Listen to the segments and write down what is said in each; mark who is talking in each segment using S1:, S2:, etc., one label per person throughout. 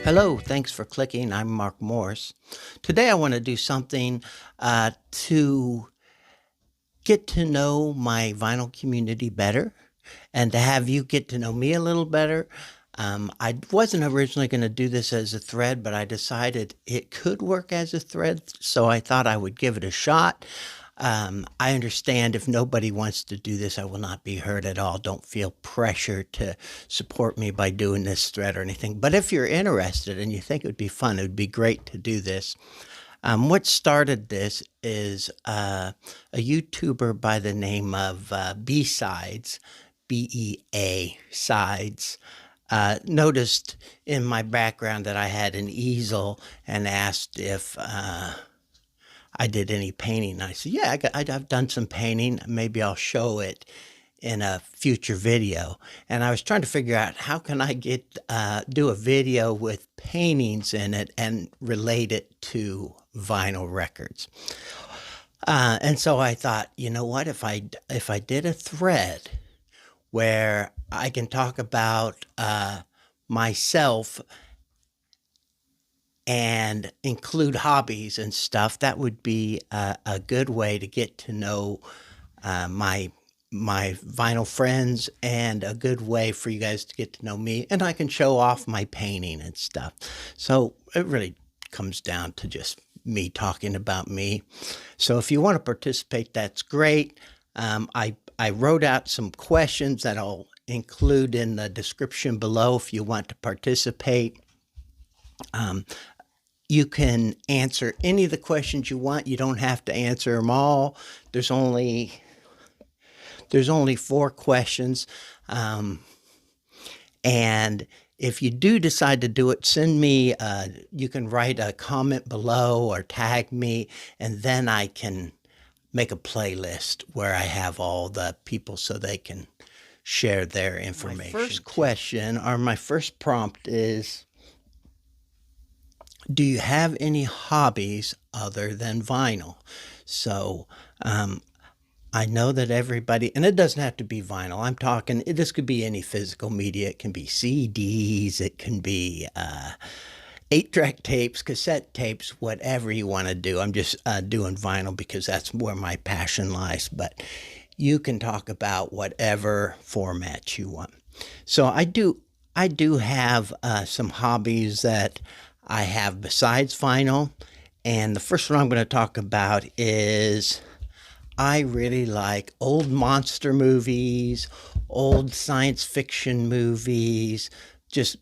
S1: Hello, thanks for clicking. I'm Mark Morse. Today I want to do something to get to know my vinyl community better and to have you get to know me a little better. I wasn't originally going to do this as a thread, but I decided it could work as a thread, so I thought I would give it a shot. I understand if nobody wants to do this, I will not be hurt at all. Don't feel pressure to support me by doing this thread or anything. But if you're interested and you think it would be fun, it would be great to do this. What started this is a YouTuber by the name of B-Sides, B-E-A Sides, noticed in my background that I had an easel and asked if I did any painting. I said, yeah, I've done some painting. Maybe I'll show it in a future video. And I was trying to figure out how can I do a video with paintings in it and relate it to vinyl records. And so I thought, you know what, if I did a thread where I can talk about myself and include hobbies and stuff, that would be a good way to get to know my vinyl friends and a good way for you guys to get to know me. And I can show off my painting and stuff. So it really comes down to just me talking about me. So if you want to participate, that's great. I wrote out some questions that I'll include in the description below if you want to participate. You can answer any of the questions you want. You don't have to answer them all. There's only 4 questions. And if you do decide to do it, send me, you can write a comment below or tag me, and then I can make a playlist where I have all the people so they can share their information. My first question, or my first prompt is, do you have any hobbies other than vinyl? So I know that everybody, and it doesn't have to be vinyl. I'm talking, this could be any physical media. It can be CDs. It can be 8-track tapes, cassette tapes, whatever you want to do. I'm just doing vinyl because that's where my passion lies. But you can talk about whatever format you want. So I do have some hobbies that I have besides vinyl, and the first one I'm going to talk about is I really like old monster movies, old science fiction movies, just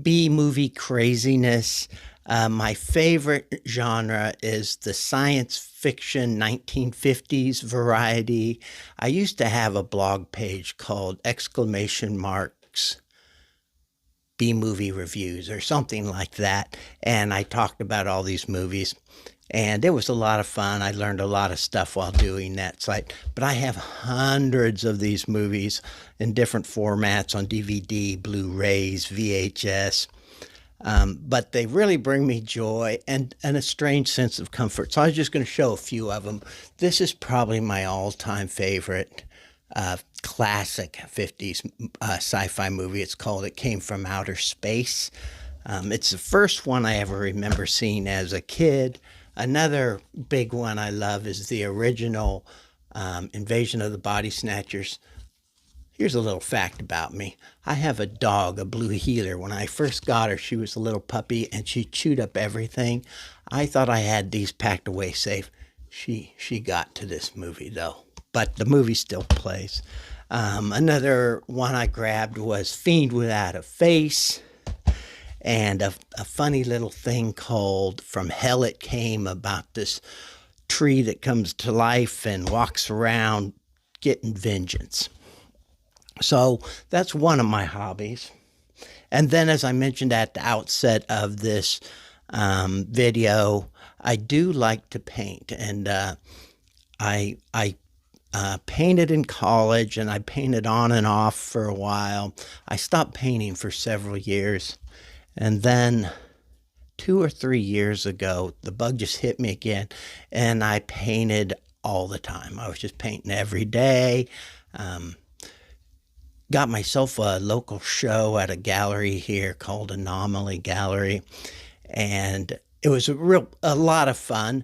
S1: B-movie craziness. My favorite genre is the science fiction 1950s variety. I used to have a blog page called B-movie reviews or something like that. And I talked about all these movies and it was a lot of fun. I learned a lot of stuff while doing that site, but I have hundreds of these movies in different formats on DVD, Blu-rays, VHS. But they really bring me joy and a strange sense of comfort. So I was just going to show a few of them. This is probably my all-time favorite classic 50s sci-fi movie. It's called It Came from Outer Space. It's the first one I ever remember seeing as a kid. Another big one I love is the original Invasion of the Body Snatchers. Here's a little fact about me. I have a dog, a blue heeler. When I first got her, she was a little puppy and she chewed up everything. I thought I had these packed away safe. She got to this movie though, but the movie still plays. Another one I grabbed was Fiend Without a Face, and a funny little thing called From Hell It Came, about this tree that comes to life and walks around getting vengeance. So that's one of my hobbies. And then, as I mentioned at the outset of this video, I do like to paint, and I painted in college, and I painted on and off for a while. I stopped painting for several years, and then 2 or 3 years ago, the bug just hit me again, and I painted all the time. I was just painting every day. got myself a local show at a gallery here called Anomaly Gallery, and it was a lot of fun.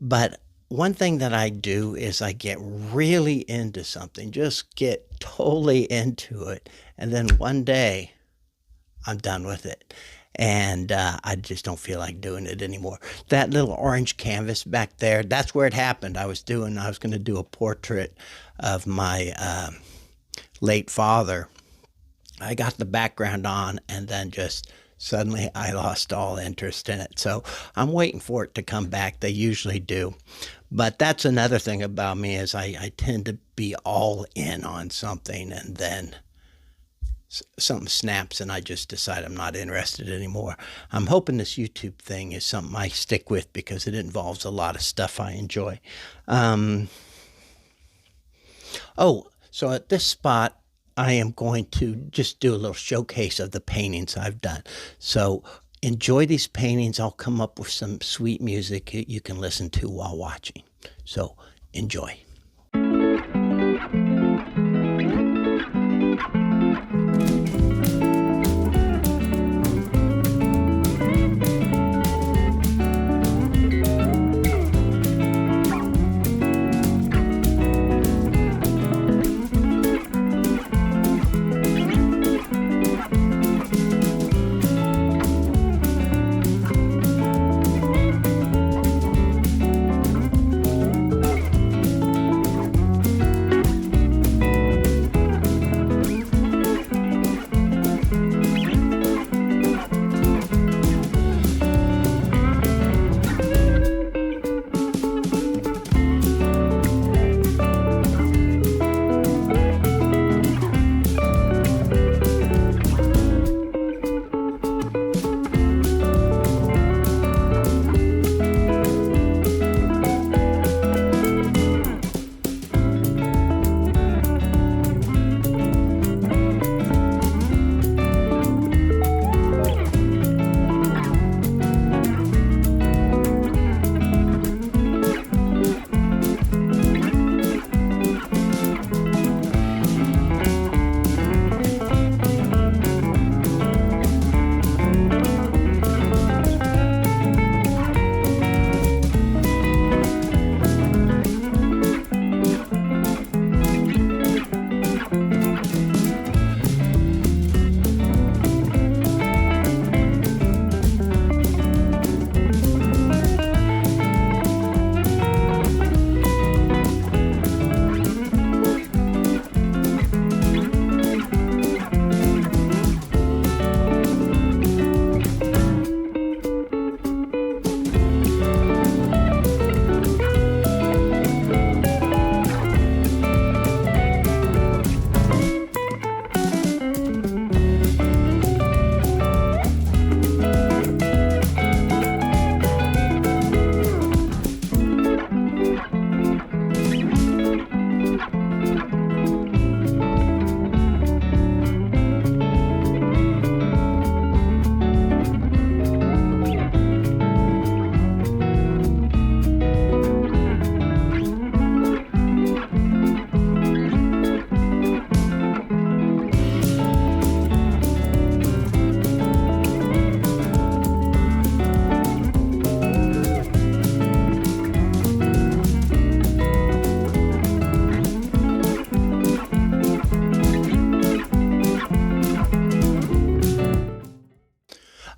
S1: But one thing that I do is I get really into something, just get totally into it, and then one day I'm done with it. And I just don't feel like doing it anymore. That little orange canvas back there, that's where it happened. I was going to do a portrait of my late father. I got the background on, and then just suddenly I lost all interest in it. So I'm waiting for it to come back. They usually do. But that's another thing about me is I tend to be all in on something, and then something snaps and I just decide I'm not interested anymore. I'm hoping this YouTube thing is something I stick with because it involves a lot of stuff I enjoy. So at this spot, I am going to just do a little showcase of the paintings I've done. So enjoy these paintings. I'll come up with some sweet music you can listen to while watching. So enjoy.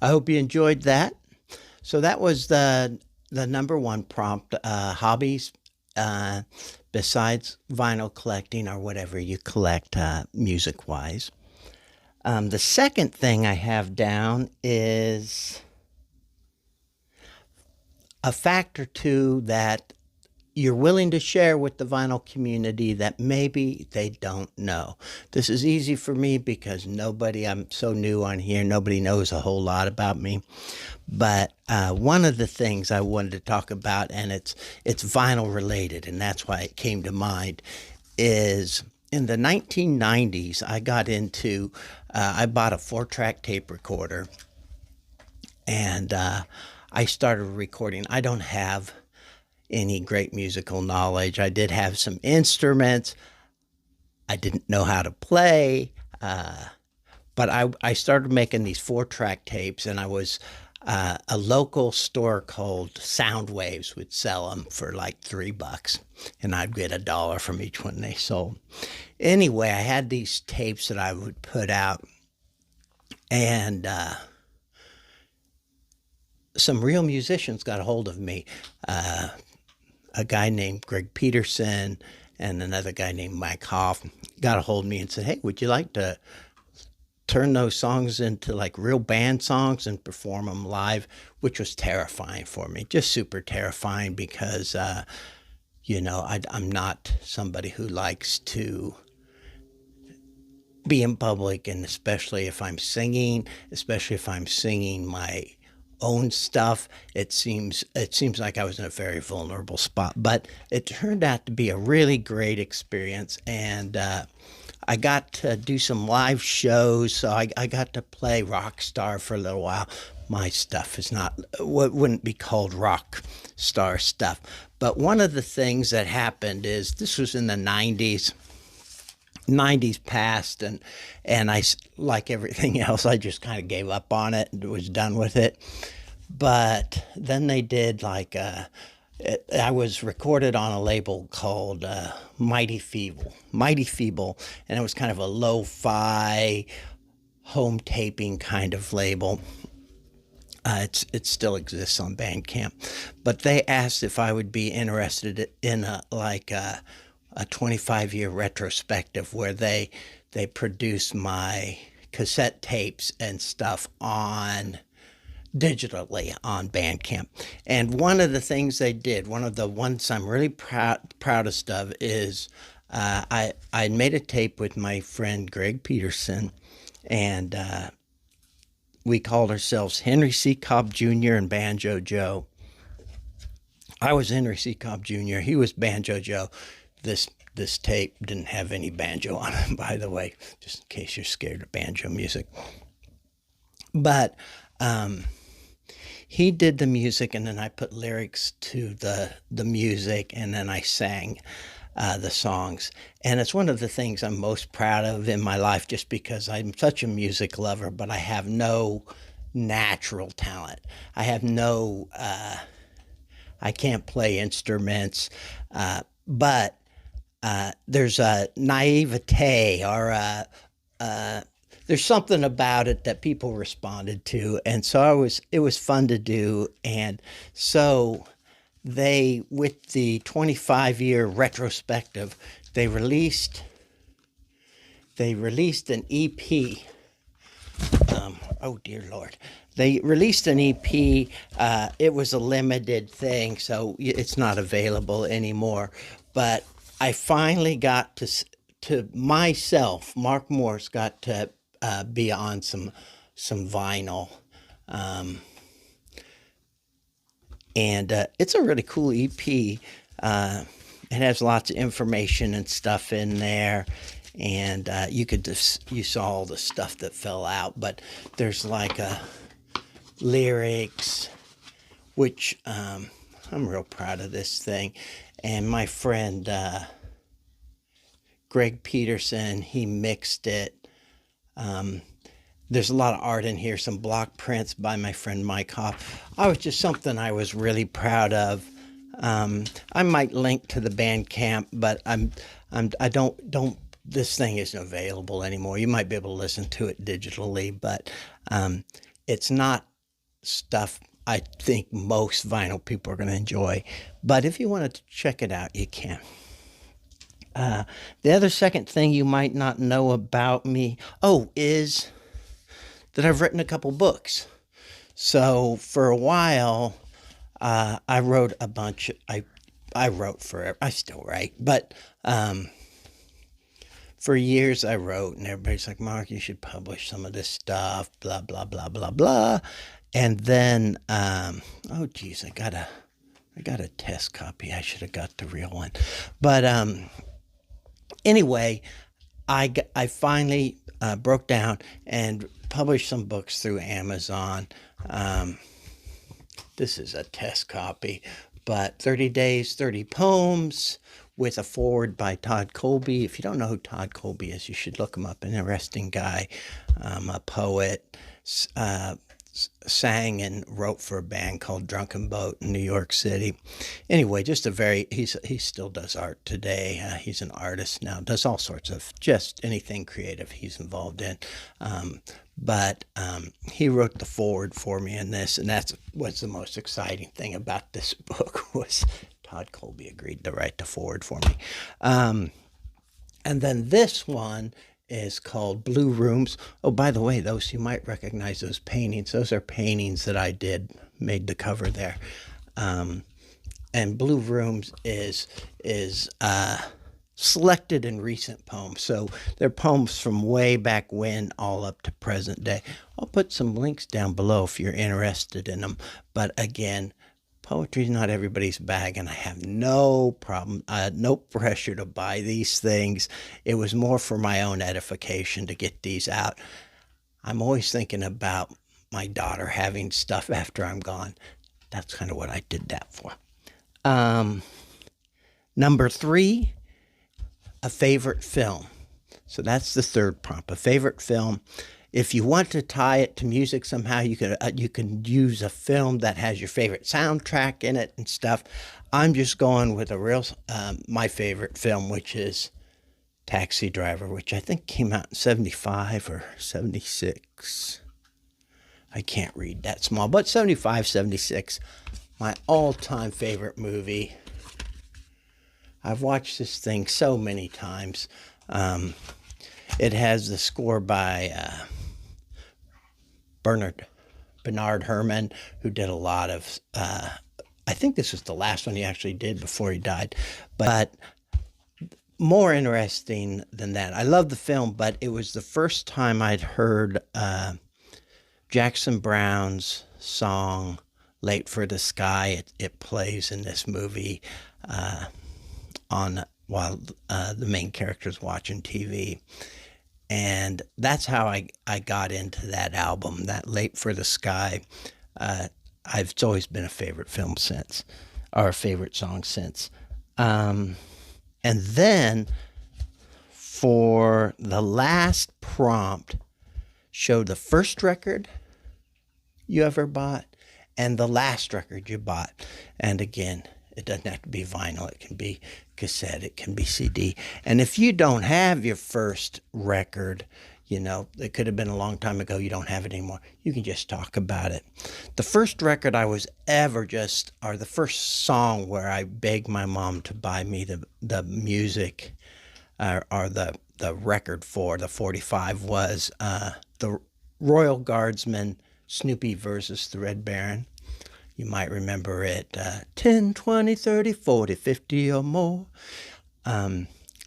S1: I hope you enjoyed that. So that was the number one prompt, hobbies, besides vinyl collecting or whatever you collect music-wise. The second thing I have down is a fact or two that you're willing to share with the vinyl community that maybe they don't know. This is easy for me because I'm so new on here, nobody knows a whole lot about me. But one of the things I wanted to talk about, and it's vinyl related, and that's why it came to mind, is in the 1990s, I bought a 4-track tape recorder, and I started recording. I don't have any great musical knowledge. I did have some instruments. I didn't know how to play. But I started making these 4-track tapes, and I was a local store called Soundwaves would sell them for like $3, and I'd get $1 from each one they sold. Anyway, I had these tapes that I would put out, and some real musicians got a hold of me. A guy named Greg Peterson and another guy named Mike Hoff got a hold of me and said, "Hey, would you like to turn those songs into like real band songs and perform them live?" Which was terrifying for me, just super terrifying, because I'm not somebody who likes to be in public, and especially if I'm singing my own stuff, it seems like I was in a very vulnerable spot. But it turned out to be a really great experience, and I got to do some live shows, so I got to play rock star for a little while. My stuff is not what wouldn't be called rock star stuff. But one of the things that happened is, this was in the 90s. 90s passed, and I, like everything else, I just kind of gave up on it and was done with it. But then they did I was recorded on a label called Mighty Feeble, and it was kind of a lo-fi home taping kind of label. It still exists on Bandcamp, but they asked if I would be interested in a 25-year retrospective where they produce my cassette tapes and stuff digitally on Bandcamp. And one of the things they did, one of the ones I'm really proudest of, is I made a tape with my friend Greg Peterson, and we called ourselves Henry C. Cobb Jr. and Banjo Joe. I was Henry C. Cobb Jr., he was Banjo Joe. This tape didn't have any banjo on it, by the way, just in case you're scared of banjo music. But he did the music, and then I put lyrics to the music, and then I sang the songs. And it's one of the things I'm most proud of in my life, just because I'm such a music lover, but I have no natural talent. I have no, I can't play instruments, but there's a naivete, or there's something about it that people responded to, and so it was fun to do. And so with the 25-year retrospective, they released an EP. Oh dear Lord. They released an EP. It was a limited thing, so it's not available anymore. But I finally got to myself, Mark Morse, got to be on some vinyl. And it's a really cool EP. It has lots of information and stuff in there. And you saw all the stuff that fell out, but there's like lyrics, which I'm real proud of this thing. And my friend Greg Peterson, he mixed it. There's a lot of art in here, some block prints by my friend Mike Hoff. I was just something I was really proud of. I might link to the Bandcamp, but I don't. This thing isn't available anymore. You might be able to listen to it digitally, but it's not stuff I think most vinyl people are going to enjoy. But if you wanted to check it out, you can. The other second thing you might not know about me, is that I've written a couple books. So for a while, I wrote a bunch. I wrote forever. I still write, but for years I wrote, and everybody's like, "Mark, you should publish some of this stuff." Blah blah blah blah blah. And then, oh geez, I got a test copy. I should have got the real one, but anyway, I finally broke down and published some books through Amazon. This is a test copy, but 30 Days, 30 Poems, with a foreword by Todd Colby. If you don't know who Todd Colby is, you should look him up. An interesting guy, a poet, sang and wrote for a band called Drunken Boat in New York City. Anyway, just he still does art today. He's an artist now, does all sorts of just anything creative he's involved in. But he wrote the foreword for me in this, and that's what's the most exciting thing about this book was Todd Colby agreed to write the foreword for me. And then this one is called Blue Rooms. Oh, by the way, you might recognize those paintings. Those are paintings that I made the cover there. And Blue Rooms is selected in recent poems. So they're poems from way back when all up to present day. I'll put some links down below if you're interested in them. But again, poetry is not everybody's bag, and I have no problem, no pressure to buy these things. It was more for my own edification to get these out. I'm always thinking about my daughter having stuff after I'm gone. That's kind of what I did that for. Number 3, a favorite film. So that's the third prompt, a favorite film. If you want to tie it to music somehow, you can use a film that has your favorite soundtrack in it and stuff. I'm just going with my favorite film, which is Taxi Driver, which I think came out in 75 or 76. I can't read that small, but 75, 76. My all-time favorite movie. I've watched this thing so many times. It has the score by Bernard Herrmann, who did a lot of, I think this was the last one he actually did before he died. But more interesting than that, I love the film, but it was the first time I'd heard Jackson Browne's song, Late for the Sky. It plays in this movie while the main character's watching TV. And that's how I got into that album, that Late for the Sky. It's always been a favorite film since, or a favorite song since. And then for the last prompt, show the first record you ever bought and the last record you bought. And again, it doesn't have to be vinyl. It can be cassette. It can be CD. And if you don't have your first record, it could have been a long time ago. You don't have it anymore. You can just talk about it. The first record I was the first song where I begged my mom to buy me the music or the record for the 45 was the Royal Guardsmen, Snoopy versus the Red Baron. You might remember it, 10, 20, 30, 40, 50 or more.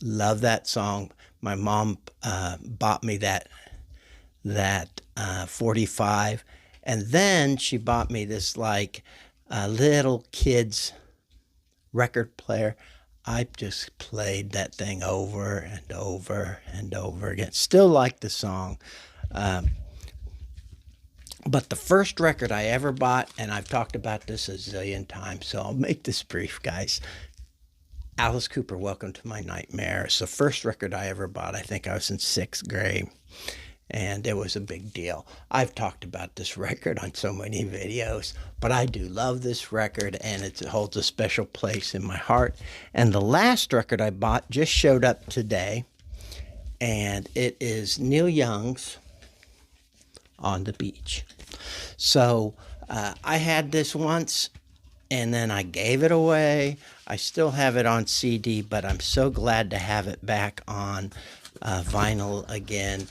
S1: Love that song. My mom bought me that 45. And then she bought me this little kid's record player. I just played that thing over and over and over again. Still like the song. But the first record I ever bought, and I've talked about this a zillion times, so I'll make this brief, guys. Alice Cooper, Welcome to My Nightmare. It's the first record I ever bought. I think I was in 6th grade, and it was a big deal. I've talked about this record on so many videos, but I do love this record, and it holds a special place in my heart. And the last record I bought just showed up today, and it is Neil Young's On the Beach. So I had this once and then I gave it away. I still have it on CD, but I'm so glad to have it back on vinyl again.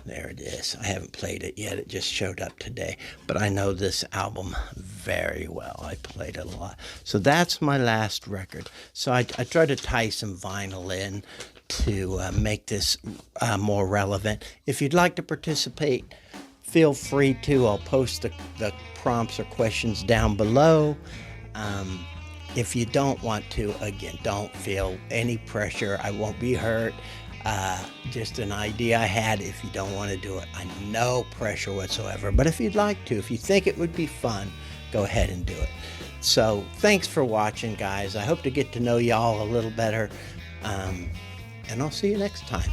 S1: There it is. I haven't played it yet. It just showed up today. But I know this album very well. I played it a lot. So that's my last record. So I tried to tie some vinyl in to make this more relevant. If you'd like to participate, feel free to. I'll post the prompts or questions down below. If you don't want to, again, don't feel any pressure. I won't be hurt. Just an idea I had. If you don't want to do it, no pressure whatsoever. But if you'd like to, if you think it would be fun, go ahead and do it. So thanks for watching, guys. I hope to get to know y'all a little better, and I'll see you next time.